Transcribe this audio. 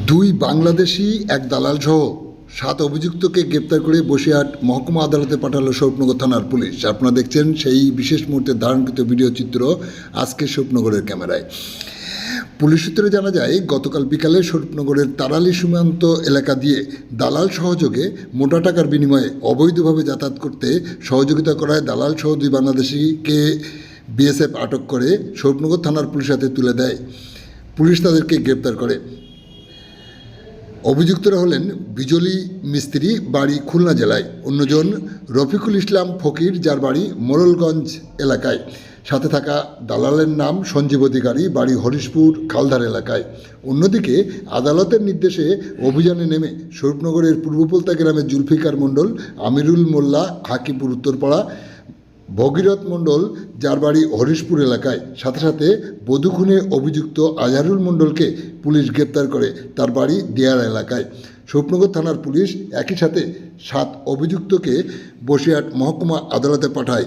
দুই বাংলাদেশি এক দালালসহ ৭ অভিযুক্তকে গ্রেপ্তার করে বসিরহাট মহকুমা আদালতে পাঠালো স্বরূপনগর থানার পুলিশ। আপনারা দেখছেন সেই বিশেষ মুহূর্তে ধারণকৃত ভিডিও চিত্র আজকে স্বরূপনগরের ক্যামেরায়। পুলিশ সূত্রে জানা যায়, গতকাল বিকালে স্বরূপনগরের তারালি সীমান্ত এলাকা দিয়ে দালাল সহযোগে মোটা টাকার বিনিময়ে অবৈধভাবে যাতায়াত করতে সহযোগিতা করায় দালালসহ 2 বাংলাদেশিকে বিএসএফ আটক করে স্বরূপনগর থানার পুলিশ হাতে তুলে দেয়। পুলিশ তাদেরকে গ্রেপ্তার করে। অভিযুক্তরা হলেন বিজলি মিস্ত্রি, বাড়ি খুলনা জেলায়; অন্যজন রফিকুল ইসলাম ফকির, যার বাড়ি মোড়লগঞ্জ এলাকায়; সাথে থাকা দালালের নাম সঞ্জীব অধিকারী, বাড়ি হরিশপুর খালধার এলাকায়। অন্যদিকে আদালতের নির্দেশে অভিযানে নেমে স্বরূপনগরের পূর্বপোলতা গ্রামের জুলফিকার মণ্ডল, আমিরুল মোল্লা, হাকিপুর উত্তরপাড়া, ভগীরথ মণ্ডল, যার বাড়ি হরিশপুর এলাকায়; সাথে সাথে বধূ খুনে অভিযুক্ত আজহারুল মণ্ডলকে পুলিশ গ্রেপ্তার করে তার বাড়ি দিয়ারা এলাকায়। স্বরূপনগর থানার পুলিশ একই সাথে 7 অভিযুক্তকে বসিরহাট মহকুমা আদালতে পাঠায়।